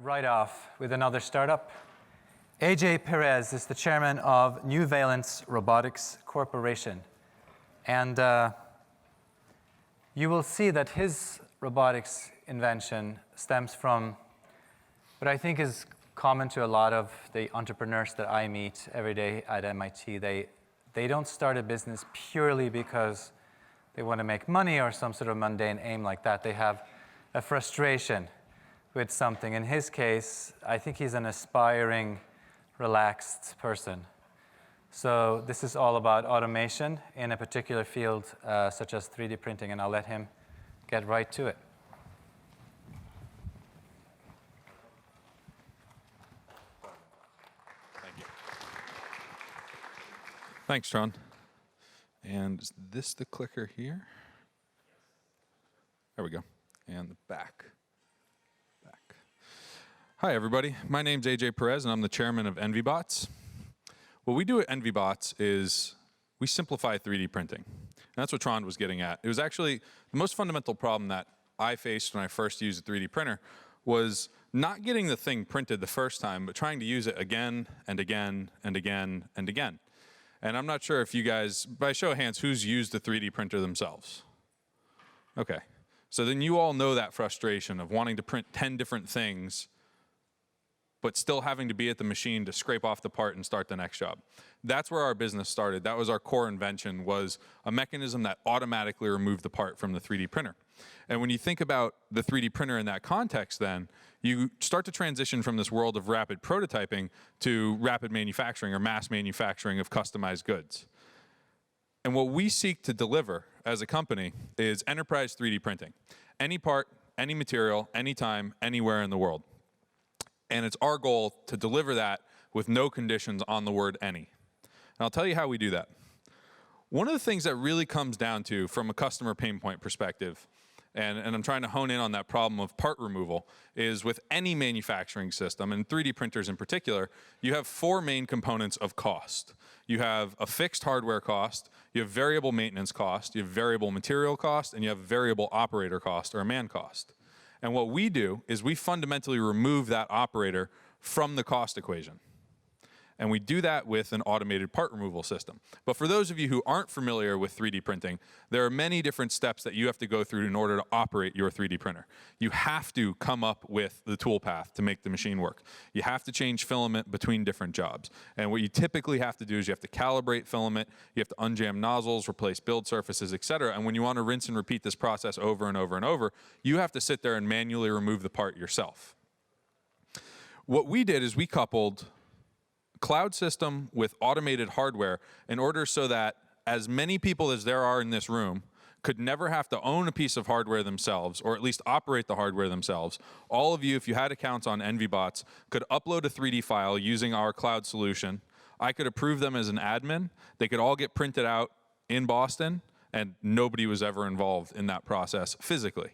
right off with another startup. AJ Perez is the chairman of New Valence Robotics Corporation. And you will see that his robotics invention stems from what I think is common to a lot of the entrepreneurs that I meet every day at MIT. They don't start a business purely because they want to make money or some sort of mundane aim like that. They have a frustration with something. In his case, I think he's an aspiring, relaxed person. So this is all about automation in a particular field, such as 3D printing, and I'll let him get right to it. Thank you. Thanks, Tron. And is this the clicker here? There we go. And the back. Hi, everybody. My name's AJ Perez, and I'm the chairman of EnvyBots. What we do at EnvyBots is we simplify 3D printing. And that's what Tron was getting at. It was actually the most fundamental problem that I faced when I first used a 3D printer was not getting the thing printed the first time, but trying to use it again and again and again and again. And I'm not sure if you guys, by show of hands, who's used a 3D printer themselves? Okay. So then you all know that frustration of wanting to print 10 different things but still having to be at the machine to scrape off the part and start the next job. That's where our business started. That was our core invention, was a mechanism that automatically removed the part from the 3D printer. And when you think about the 3D printer in that context then, you start to transition from this world of rapid prototyping to rapid manufacturing or mass manufacturing of customized goods. And what we seek to deliver as a company is enterprise 3D printing. Any part, any material, anytime, anywhere in the world. And it's our goal to deliver that with no conditions on the word any. And I'll tell you how we do that. One of the things that really comes down to, from a customer pain point perspective, and I'm trying to hone in on that problem of part removal, is with any manufacturing system, and 3D printers in particular, you have four main components of cost. You have a fixed hardware cost, you have variable maintenance cost, you have variable material cost, and you have variable operator cost, or a man cost. And what we do is we fundamentally remove that operator from the cost equation. And we do that with an automated part removal system. But for those of you who aren't familiar with 3D printing, there are many different steps that you have to go through in order to operate your 3D printer. You have to come up with the toolpath to make the machine work. You have to change filament between different jobs. And what you typically have to do is you have to calibrate filament, you have to unjam nozzles, replace build surfaces, etc. And when you want to rinse and repeat this process over and over and over, you have to sit there and manually remove the part yourself. What we did is we coupled cloud system with automated hardware in order so that as many people as there are in this room could never have to own a piece of hardware themselves, or at least operate the hardware themselves. All of you, if you had accounts on EnvyBots, could upload a 3D file using our cloud solution. I could approve them as an admin. They could all get printed out in Boston, and nobody was ever involved in that process physically.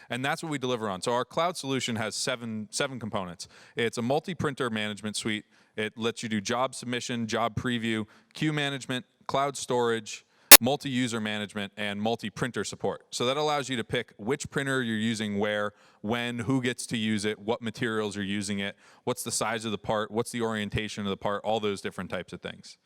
And that's what we deliver on. So our cloud solution has seven components. It's a multi-printer management suite. It lets you do job submission, job preview, queue management, cloud storage, multi-user management, and multi-printer support. So that allows you to pick which printer you're using where, when, who gets to use it, what materials you're using it, what's the size of the part, what's the orientation of the part, all those different types of things.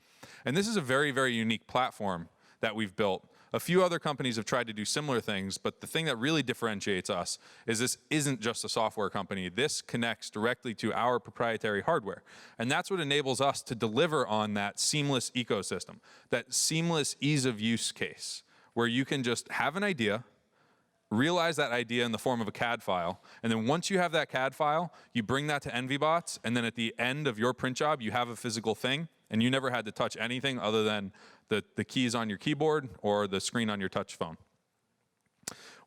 And this is a very, very unique platform that we've built. A few other companies have tried to do similar things, but the thing that really differentiates us is this isn't just a software company. This connects directly to our proprietary hardware. And that's what enables us to deliver on that seamless ecosystem, that seamless ease of use case, where you can just have an idea, realize that idea in the form of a CAD file, and then once you have that CAD file, you bring that to EnvyBots, and then at the end of your print job, you have a physical thing, and you never had to touch anything other than the keys on your keyboard or the screen on your touch phone.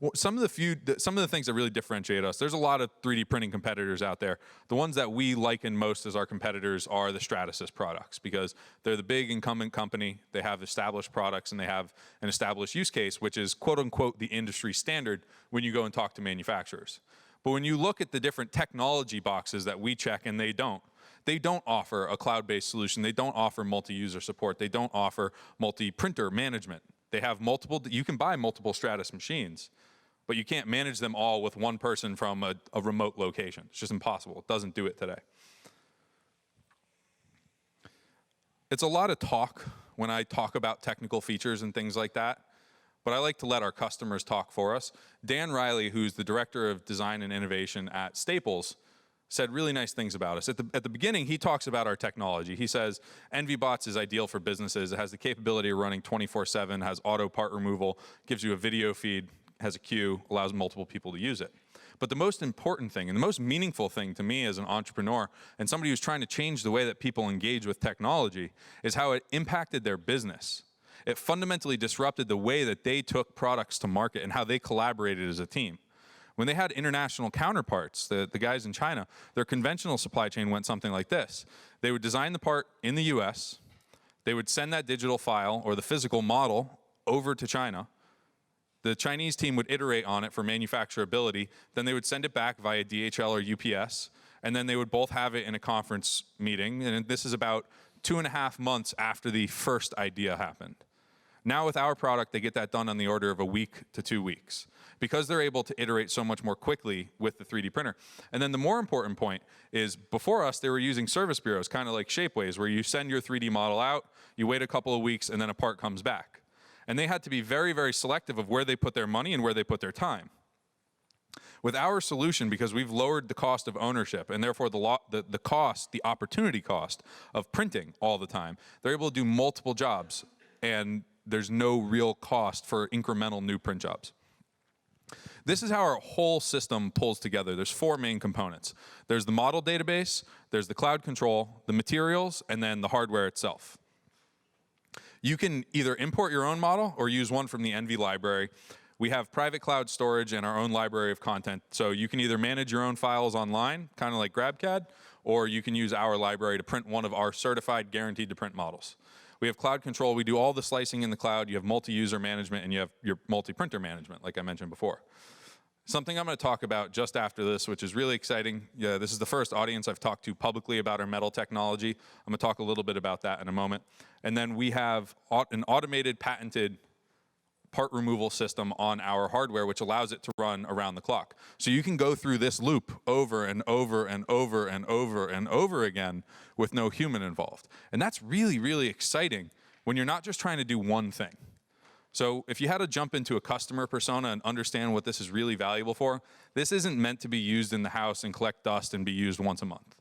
Well, some of the things that really differentiate us, there's a lot of 3D printing competitors out there. The ones that we liken most as our competitors are the Stratasys products, because they're the big incumbent company, they have established products, and they have an established use case, which is quote unquote the industry standard when you go and talk to manufacturers. But when you look at the different technology boxes that we check and they don't offer a cloud-based solution. They don't offer multi-user support. They don't offer multi-printer management. They have multiple, you can buy multiple Stratus machines, but you can't manage them all with one person from a remote location. It's just impossible. It doesn't do it today. It's a lot of talk when I talk about technical features and things like that, but I like to let our customers talk for us. Dan Riley, who's the Director of Design and Innovation at Staples, said really nice things about us. At the beginning, he talks about our technology. He says, EnvyBots is ideal for businesses. It has the capability of running 24/7, has auto part removal, gives you a video feed, has a queue, allows multiple people to use it. But the most important thing and the most meaningful thing to me as an entrepreneur and somebody who's trying to change the way that people engage with technology is how it impacted their business. It fundamentally disrupted the way that they took products to market and how they collaborated as a team. When they had international counterparts, the guys in China, their conventional supply chain went something like this. They would design the part in the US, they would send that digital file or the physical model over to China. The Chinese team would iterate on it for manufacturability, then they would send it back via DHL or UPS, and then they would both have it in a conference meeting, and this is about 2.5 months after the first idea happened. Now with our product, they get that done on the order of a week to 2 weeks because they're able to iterate so much more quickly with the 3D printer. And then the more important point is before us, they were using service bureaus, kind of like Shapeways, where you send your 3D model out, you wait a couple of weeks, and then a part comes back. And they had to be very, very selective of where they put their money and where they put their time. With our solution, because we've lowered the cost of ownership and therefore the cost, the opportunity cost of printing all the time, they're able to do multiple jobs and there's no real cost for incremental new print jobs. This is how our whole system pulls together. There's 4 main components. There's the model database, there's the cloud control, the materials, and then the hardware itself. You can either import your own model or use one from the Envy library. We have private cloud storage and our own library of content. So you can either manage your own files online, kind of like GrabCAD, or you can use our library to print one of our certified guaranteed to print models. We have cloud control. We do all the slicing in the cloud. You have multi-user management, and you have your multi-printer management, like I mentioned before. Something I'm going to talk about just after this, which is really exciting. Yeah, this is the first audience I've talked to publicly about our metal technology. I'm going to talk a little bit about that in a moment. And then we have an automated, patented part removal system on our hardware, which allows it to run around the clock. So you can go through this loop over and over and over and over and over again with no human involved. And that's really, really exciting when you're not just trying to do one thing. So if you had to jump into a customer persona and understand what this is really valuable for, this isn't meant to be used in the house and collect dust and be used once a month.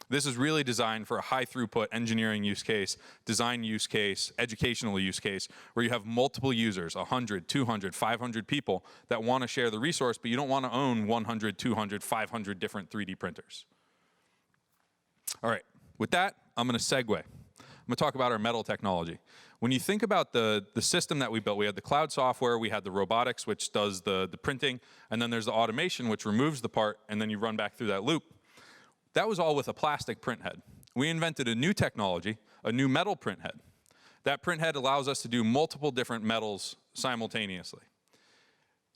This is really designed for a high throughput engineering use case, design use case, educational use case, where you have multiple users, 100, 200, 500 people that want to share the resource, but you don't want to own 100, 200, 500 different 3D printers. All right, with that, I'm going to segue. I'm going to talk about our metal technology. When you think about the system that we built, we had the cloud software, we had the robotics, which does the printing, and then there's the automation, which removes the part, and then you run back through that loop. That was all with a plastic print head. We invented a new technology, a new metal print head. That print head allows us to do multiple different metals simultaneously.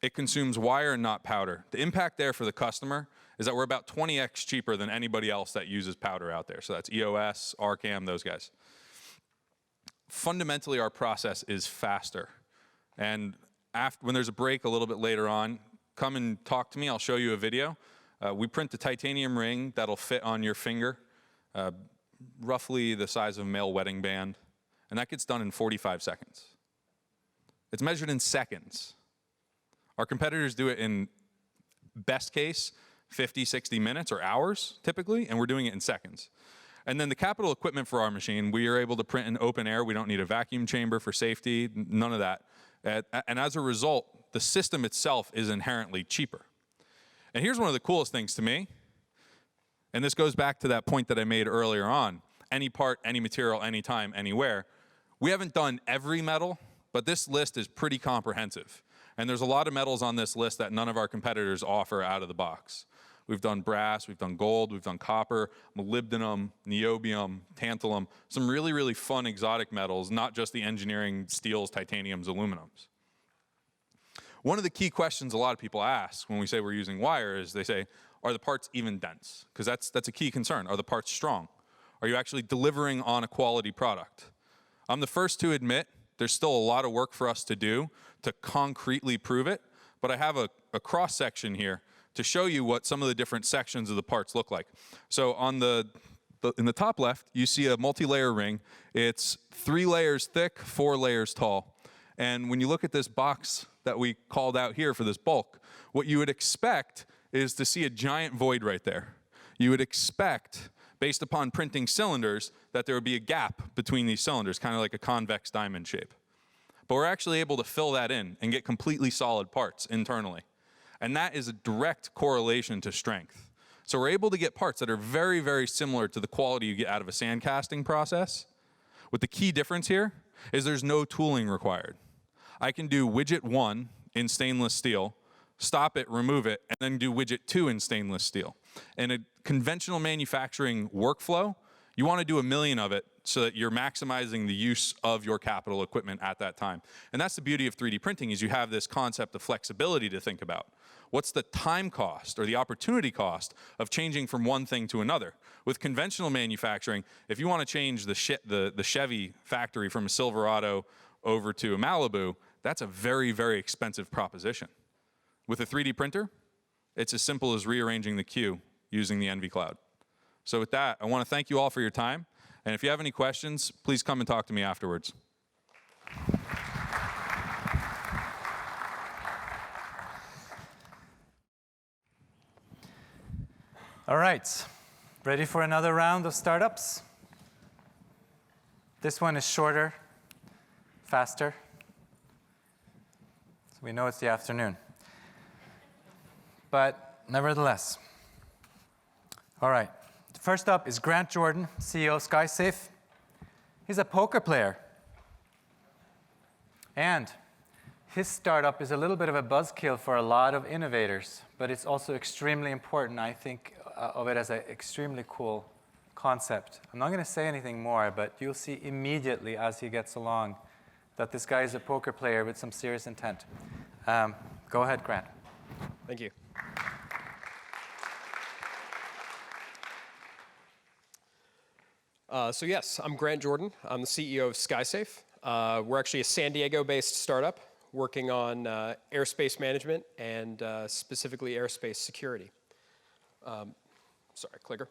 It consumes wire and not powder. The impact there for the customer is that we're about 20x cheaper than anybody else that uses powder out there. So that's EOS, Arcam, those guys. Fundamentally, our process is faster. And when there's a break a little bit later on, come and talk to me. I'll show you a video. We print the titanium ring that'll fit on your finger, roughly the size of a male wedding band, and that gets done in 45 seconds. It's measured in seconds. Our competitors do it in, best case, 50, 60 minutes or hours, typically, and we're doing it in seconds. And then the capital equipment for our machine, we are able to print in open air. We don't need a vacuum chamber for safety, none of that. And as a result, the system itself is inherently cheaper. And here's one of the coolest things to me, and this goes back to that point that I made earlier on, any part, any material, anytime, anywhere. We haven't done every metal, but this list is pretty comprehensive. And there's a lot of metals on this list that none of our competitors offer out of the box. We've done brass, we've done gold, we've done copper, molybdenum, niobium, tantalum, some really, really fun exotic metals, not just the engineering steels, titaniums, aluminums. One of the key questions a lot of people ask when we say we're using wire is they say, are the parts even dense? Because that's a key concern. Are the parts strong? Are you actually delivering on a quality product? I'm the first to admit there's still a lot of work for us to do to concretely prove it, but I have a cross section here to show you what some of the different sections of the parts look like. So on in the top left, you see a multi-layer ring. It's 3 layers thick, 4 layers tall. And when you look at this box that we called out here for this bulk, what you would expect is to see a giant void right there. You would expect, based upon printing cylinders, that there would be a gap between these cylinders, kind of like a convex diamond shape. But we're actually able to fill that in and get completely solid parts internally. And that is a direct correlation to strength. So we're able to get parts that are very, very similar to the quality you get out of a sand casting process. With the key difference here is there's no tooling required. I can do widget 1 in stainless steel, stop it, remove it, and then do widget 2 in stainless steel. In a conventional manufacturing workflow, you want to do 1 million of it so that you're maximizing the use of your capital equipment at that time. And that's the beauty of 3D printing, is you have this concept of flexibility to think about. What's the time cost or the opportunity cost of changing from one thing to another? With conventional manufacturing, if you want to change the Chevy factory from a Silverado over to a Malibu, that's a very, very expensive proposition. With a 3D printer, it's as simple as rearranging the queue using the NV Cloud. So with that, I want to thank you all for your time. And if you have any questions, please come and talk to me afterwards. All right, ready for another round of startups? This one is shorter, faster. So we know it's the afternoon. But nevertheless. All right, first up is Grant Jordan, CEO of SkySafe. He's a poker player. And his startup is a little bit of a buzzkill for a lot of innovators, but it's also extremely important. I think of it as an extremely cool concept. I'm not going to say anything more, but you'll see immediately as he gets along that this guy is a poker player with some serious intent. Go ahead, Grant. Thank you. So yes, I'm Grant Jordan. I'm the CEO of SkySafe. We're actually a San Diego-based startup working on airspace management and specifically airspace security. Sorry, clicker.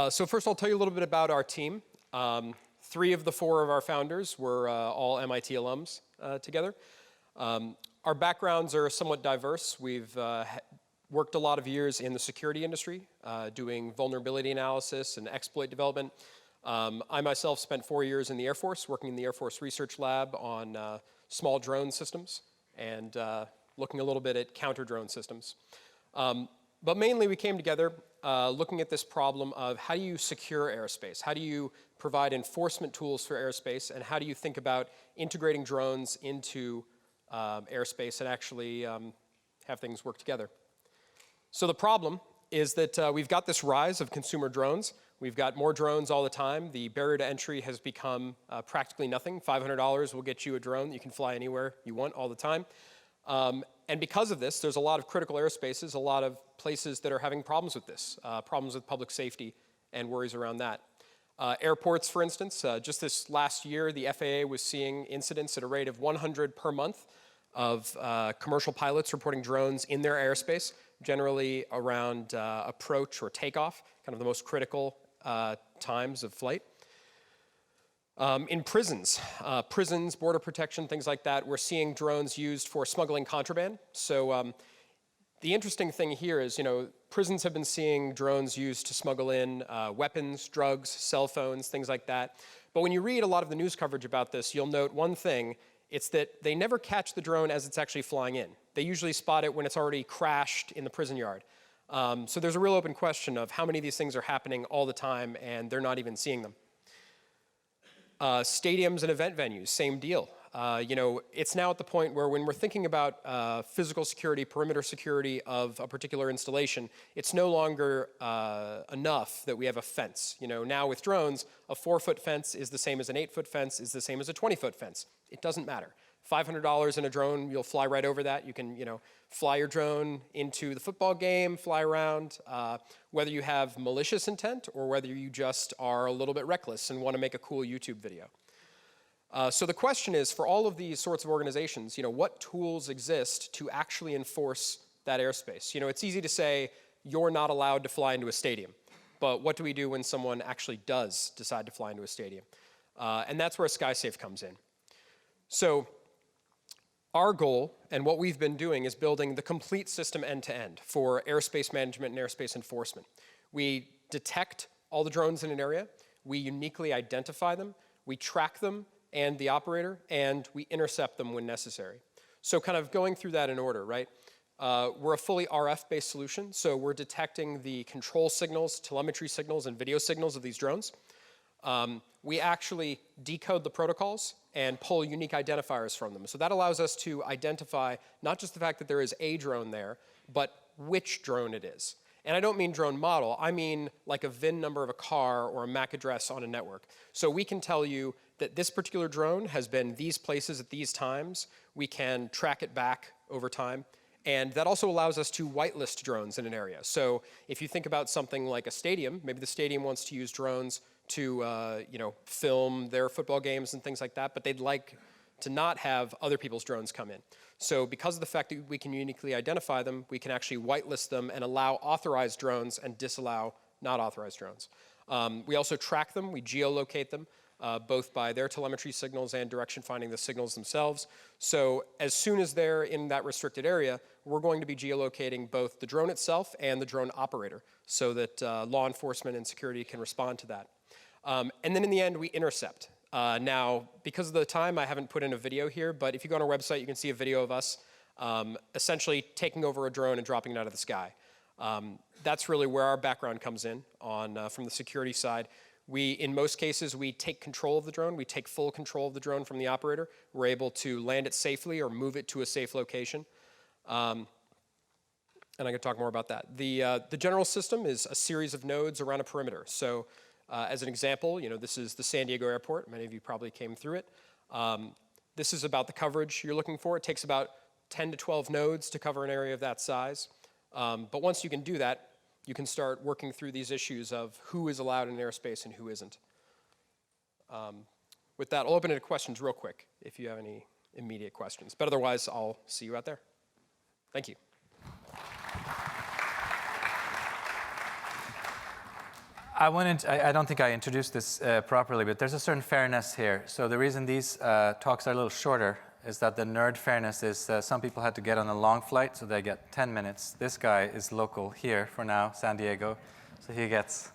So first I'll tell you a little bit about our team. 3 of the 4 of our founders were all MIT alums together. Our backgrounds are somewhat diverse. We've worked a lot of years in the security industry, doing vulnerability analysis and exploit development. I myself spent 4 years in the Air Force, working in the Air Force Research Lab on small drone systems and looking a little bit at counter-drone systems. But mainly we came together looking at this problem of how do you secure airspace? How do you provide enforcement tools for airspace? And how do you think about integrating drones into airspace and actually have things work together? So the problem is that we've got this rise of consumer drones. We've got more drones all the time. The barrier to entry has become practically nothing. $500 will get you a drone that you can fly anywhere you want all the time. And because of this, there's a lot of critical airspaces, a lot of places that are having problems with this, problems with public safety and worries around that. Airports, for instance, just this last year, the FAA was seeing incidents at a rate of 100 per month of commercial pilots reporting drones in their airspace, generally around approach or takeoff, kind of the most critical times of flight. In prisons, border protection, things like that, we're seeing drones used for smuggling contraband. So the interesting thing here is, prisons have been seeing drones used to smuggle in weapons, drugs, cell phones, things like that. But when you read a lot of the news coverage about this, you'll note one thing. It's that they never catch the drone as it's actually flying in. They usually spot it when it's already crashed in the prison yard. So there's a real open question of how many of these things are happening all the time and they're not even seeing them. Stadiums and event venues, same deal. It's now at the point where when we're thinking about physical security, perimeter security of a particular installation, it's no longer enough that we have a fence. Now with drones, a 4-foot fence is the same as an 8-foot fence, is the same as a 20-foot fence. It doesn't matter. $500 in a drone, you'll fly right over that. You can, fly your drone into the football game, fly around, whether you have malicious intent or whether you just are a little bit reckless and want to make a cool YouTube video. So the question is, for all of these sorts of organizations, what tools exist to actually enforce that airspace? It's easy to say you're not allowed to fly into a stadium, but what do we do when someone actually does decide to fly into a stadium? And that's where SkySafe comes in. So our goal, and what we've been doing, is building the complete system end-to-end for airspace management and airspace enforcement. We detect all the drones in an area, we uniquely identify them, we track them and the operator, and we intercept them when necessary. So kind of going through that in order, right? We're a fully RF-based solution, so we're detecting the control signals, telemetry signals, and video signals of these drones. We actually decode the protocols and pull unique identifiers from them. So that allows us to identify not just the fact that there is a drone there, but which drone it is. And I don't mean drone model, I mean like a VIN number of a car or a MAC address on a network. So we can tell you that this particular drone has been these places at these times. We can track it back over time. And that also allows us to whitelist drones in an area. So if you think about something like a stadium, maybe the stadium wants to use drones to film their football games and things like that, but they'd like to not have other people's drones come in. So because of the fact that we can uniquely identify them, we can actually whitelist them and allow authorized drones and disallow not authorized drones. We also track them, we geolocate them, both by their telemetry signals and direction finding the signals themselves. So as soon as they're in that restricted area, we're going to be geolocating both the drone itself and the drone operator so that law enforcement and security can respond to that. And then in the end, we intercept. Now, because of the time, I haven't put in a video here, but if you go on our website, you can see a video of us essentially taking over a drone and dropping it out of the sky. That's really where our background comes in from the security side. In most cases, we take control of the drone. We take full control of the drone from the operator. We're able to land it safely or move it to a safe location. And I can talk more about that. The general system is a series of nodes around a perimeter. So as an example, this is the San Diego airport. Many of you probably came through it. This is about the coverage you're looking for. It takes about 10 to 12 nodes to cover an area of that size. But once you can do that, you can start working through these issues of who is allowed in airspace and who isn't. With that, I'll open it to questions real quick if you have any immediate questions. But otherwise, I'll see you out there. Thank you. I don't think I introduced this properly, but there's a certain fairness here. So the reason these talks are a little shorter is that the nerd fairness is some people had to get on a long flight, so they get 10 minutes. This guy is local here for now, San Diego, so he gets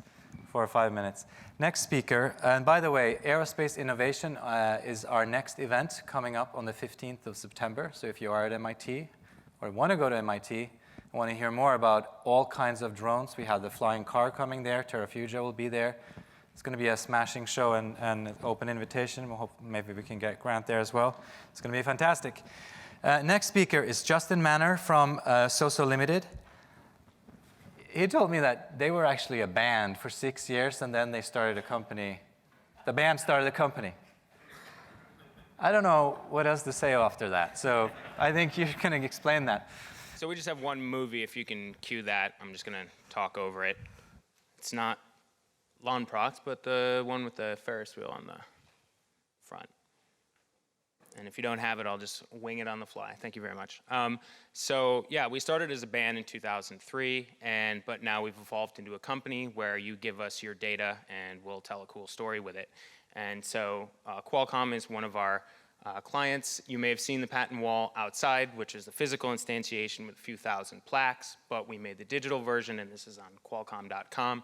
4 or 5 minutes. Next speaker, and by the way, Aerospace Innovation is our next event coming up on the 15th of September. So if you are at MIT or want to go to MIT and want to hear more about all kinds of drones, we have the flying car coming there. Terrafugia will be there. It's going to be a smashing show and an open invitation. We'll hope maybe we can get Grant there as well. It's going to be fantastic. Next speaker is Justin Manor from So Limited. He told me that they were actually a band for 6 years, and then they started a company. The band started a company. I don't know what else to say after that, so I think you're going to explain that. So we just have one movie, if you can cue that. I'm just going to talk over it. It's not Lawn Prox, but the one with the Ferris wheel on the front. And if you don't have it, I'll just wing it on the fly. Thank you very much. So yeah, we started as a band in 2003, but now we've evolved into a company where you give us your data and we'll tell a cool story with it. And so Qualcomm is one of our clients. You may have seen the patent wall outside, which is the physical instantiation with a few thousand plaques, but we made the digital version, and this is on Qualcomm.com.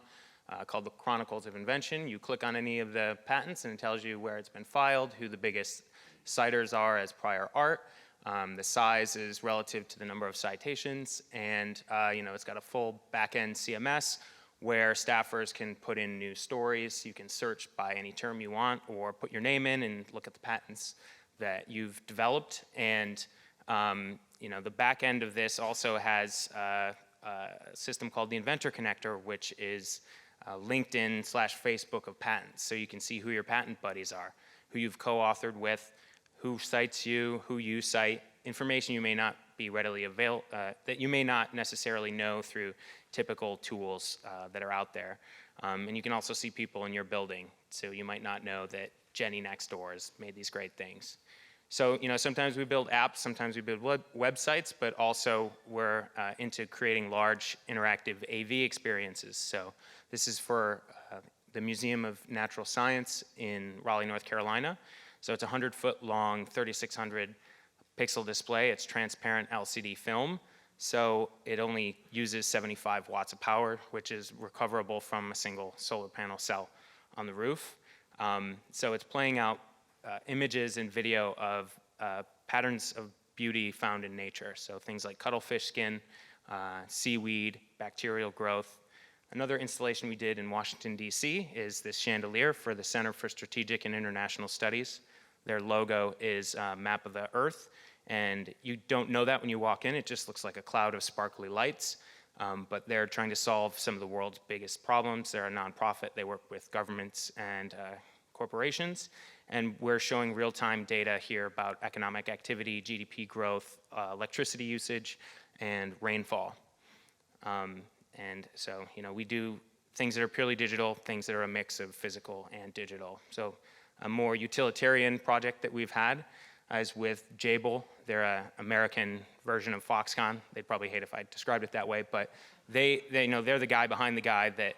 Called the Chronicles of Invention. You click on any of the patents and it tells you where it's been filed, who the biggest citers are as prior art. The size is relative to the number of citations, and it's got a full back-end CMS where staffers can put in new stories. You can search by any term you want or put your name in and look at the patents that you've developed. And the back end of this also has a system called the Inventor Connector, which is LinkedIn/Facebook of patents. So you can see who your patent buddies are, who you've co-authored with, who cites you, who you cite, information you may not be readily available, that you may not necessarily know through typical tools that are out there. And you can also see people in your building. So you might not know that Jenny next door has made these great things. So, sometimes we build apps, sometimes we build websites, but also we're into creating large interactive AV experiences. So this is for the Museum of Natural Science in Raleigh, North Carolina. So it's a 100-foot long, 3,600 pixel display. It's transparent LCD film. So it only uses 75 watts of power, which is recoverable from a single solar panel cell on the roof. So it's playing out images and video of patterns of beauty found in nature. So things like cuttlefish skin, seaweed, bacterial growth. Another installation we did in Washington, D.C. is this chandelier for the Center for Strategic and International Studies. Their logo is a map of the Earth, and you don't know that when you walk in. It just looks like a cloud of sparkly lights, but they're trying to solve some of the world's biggest problems. They're a nonprofit. They work with governments and corporations, and we're showing real-time data here about economic activity, GDP growth, electricity usage, and rainfall. And so, we do things that are purely digital, things that are a mix of physical and digital. So a more utilitarian project that we've had is with Jabil. They're an American version of Foxconn. They'd probably hate if I described it that way, but they're the guy behind the guy that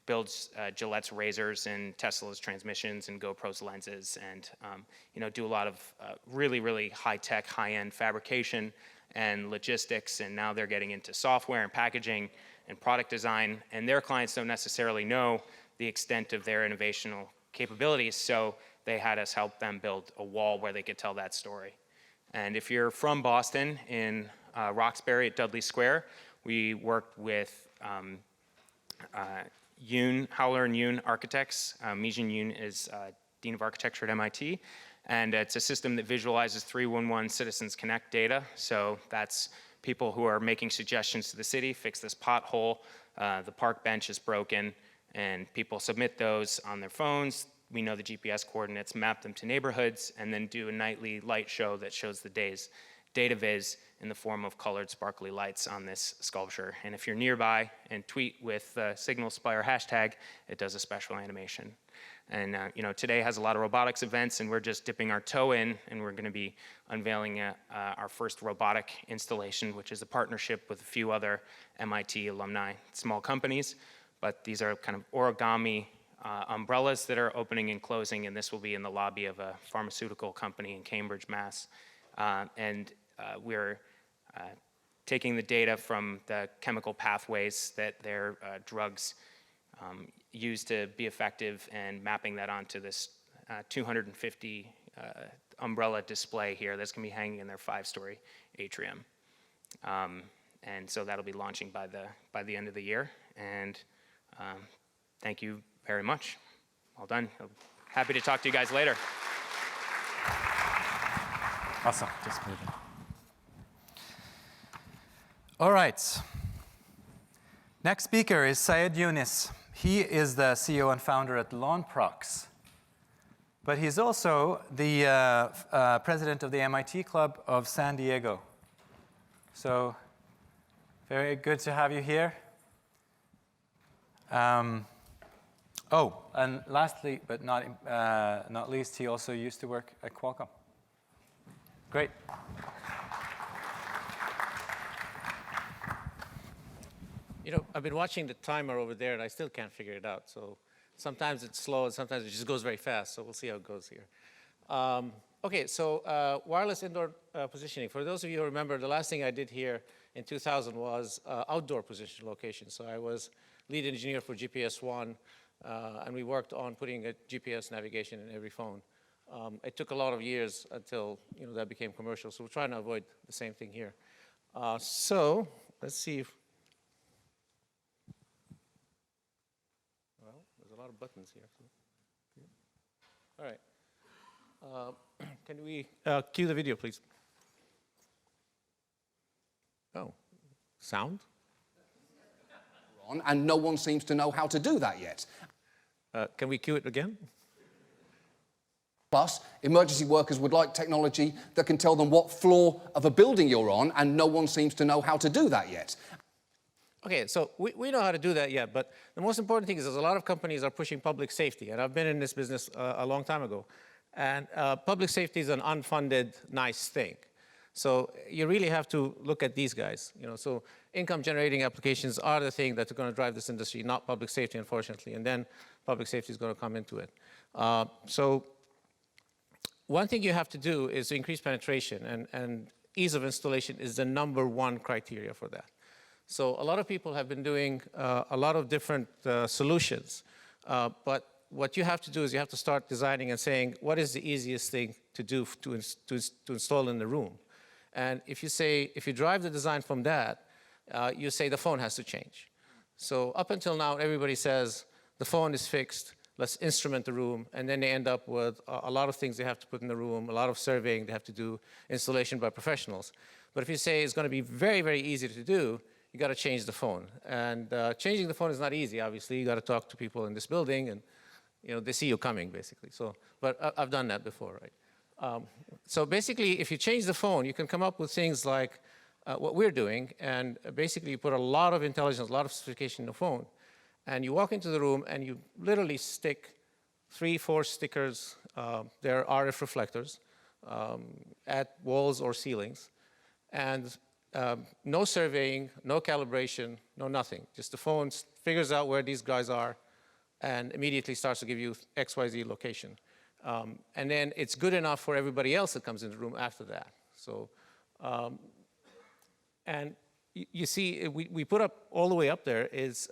builds Gillette's razors and Tesla's transmissions and GoPro's lenses, and do a lot of really, really high-tech, high-end fabrication and logistics, and now they're getting into software and packaging and product design, and their clients don't necessarily know the extent of their innovational capabilities, so they had us help them build a wall where they could tell that story. And if you're from Boston, in Roxbury at Dudley Square, we worked with Howler and Yoon architects. Mi-Jin Yoon is Dean of Architecture at MIT, and it's a system that visualizes 311 Citizens Connect data. So that's people who are making suggestions to the city, fix this pothole, the park bench is broken, and people submit those on their phones. We know the GPS coordinates, map them to neighborhoods, and then do a nightly light show that shows the day's data viz in the form of colored sparkly lights on this sculpture. And if you're nearby and tweet with the Signal Spire hashtag, it does a special animation. And today has a lot of robotics events, and we're just dipping our toe in, and we're going to be unveiling our first robotic installation, which is a partnership with a few other MIT alumni, small companies. But these are kind of origami umbrellas that are opening and closing, and this will be in the lobby of a pharmaceutical company in Cambridge, Mass. We're taking the data from the chemical pathways that their drugs use to be effective and mapping that onto this 250 umbrella display here that's going to be hanging in their 5-story atrium. And so that'll be launching by the end of the year. And thank you very much. Well done. Happy to talk to you guys later. Awesome. Just moving. All right. Next speaker is Syed Younis. He is the CEO and founder at LawnProx. But he's also the president of the MIT Club of San Diego. So very good to have you here. And lastly, but not least, he also used to work at Qualcomm. Great. I've been watching the timer over there, and I still can't figure it out. So sometimes it's slow, and sometimes it just goes very fast. So we'll see how it goes here. Okay, so wireless indoor positioning. For those of you who remember, the last thing I did here in 2000 was outdoor position location. So I was lead engineer for GPS One, and we worked on putting a GPS navigation in every phone. It took a lot of years until that became commercial. So we're trying to avoid the same thing here. So let's see if. Well, there's a lot of buttons here. All right. Can we cue the video, please? Oh, sound? And no one seems to know how to do that yet. Can we cue it again? Plus, emergency workers would like technology that can tell them what floor of a building you're on, and no one seems to know how to do that yet. Okay, so we know how to do that yet, but the most important thing is there's a lot of companies are pushing public safety, and I've been in this business a long time ago. And public safety is an unfunded, nice thing. So you really have to look at these guys. So income-generating applications are the thing that are going to drive this industry, not public safety, unfortunately. And then public safety is going to come into it. So one thing you have to do is to increase penetration, and ease of installation is the #1 criteria for that. So a lot of people have been doing a lot of different solutions, but what you have to do is you have to start designing and saying, what is the easiest thing to do to install in the room? And if you drive the design from that, you say the phone has to change. So up until now, everybody says the phone is fixed, let's instrument the room, and then they end up with a lot of things they have to put in the room, a lot of surveying they have to do, installation by professionals. But if you say it's going to be very, very easy to do, you got to change the phone. And changing the phone is not easy, obviously. You got to talk to people in this building, and they see you coming, basically. So, but I've done that before, right? So basically, if you change the phone, you can come up with things like what we're doing, and basically you put a lot of intelligence, a lot of sophistication in the phone, and you walk into the room and you literally stick 3, 4 stickers, they're RF reflectors, at walls or ceilings, and no surveying, no calibration, no nothing. Just the phone figures out where these guys are and immediately starts to give you XYZ location. And then it's good enough for everybody else that comes in the room after that. So, and you see, we put up all the way up there is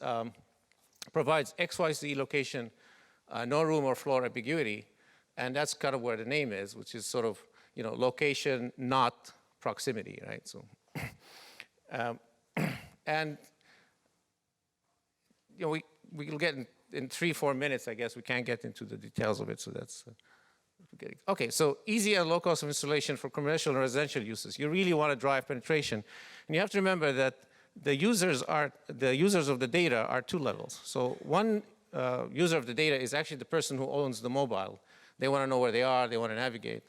provides XYZ location, no room or floor ambiguity, and that's kind of where the name is, which is sort of location, not proximity, right? So, and we'll get in 3-4 minutes, I guess. We can't get into the details of it, so that's okay. So easy and low cost of installation for commercial and residential uses. You really want to drive penetration, and you have to remember that the users of the data are 2 levels. So one user of the data is actually the person who owns the mobile. They want to know where they are. They want to navigate.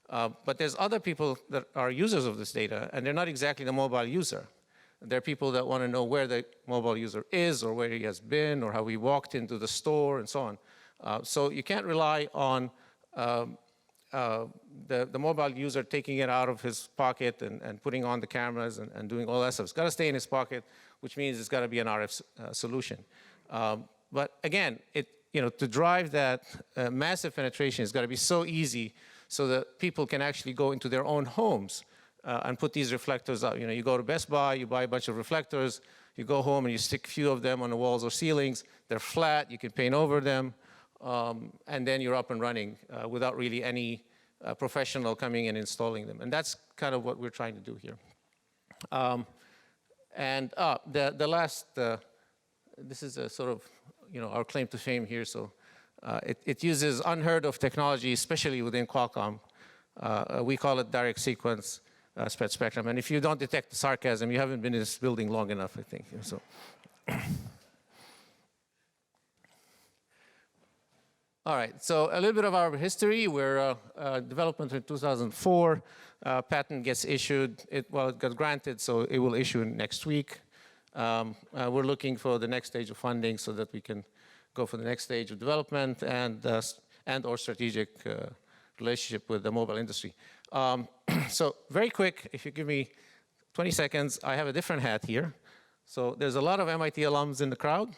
But there's other people that are users of this data, and they're not exactly the mobile user. There are people that want to know where the mobile user is, or where he has been, or how he walked into the store, and so on. So you can't rely on the mobile user taking it out of his pocket and putting on the cameras and doing all that stuff. It's got to stay in his pocket, which means it's got to be an RF solution. But again, to drive that massive penetration, it's got to be so easy so that people can actually go into their own homes and put these reflectors up. You go to Best Buy, you buy a bunch of reflectors, you go home and you stick a few of them on the walls or ceilings. They're flat, you can paint over them, and then you're up and running without really any professional coming and installing them. And that's kind of what we're trying to do here. The last, this is a sort of, our claim to fame here. So it uses unheard of technology, especially within Qualcomm. We call it direct sequence spread spectrum. And if you don't detect the sarcasm, you haven't been in this building long enough, I think. So. All right, so a little bit of our history. We're development in 2004. Patent gets issued. It got granted, so it will issue next week. We're looking for the next stage of funding so that we can go for the next stage of development and or strategic relationship with the mobile industry. So very quick, if you give me 20 seconds, I have a different hat here. So there's a lot of MIT alums in the crowd,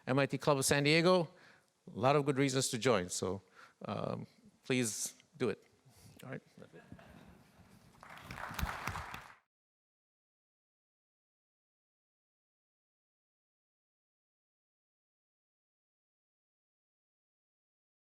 MIT Club of San Diego, a lot of good reasons to join. So please do it. All right.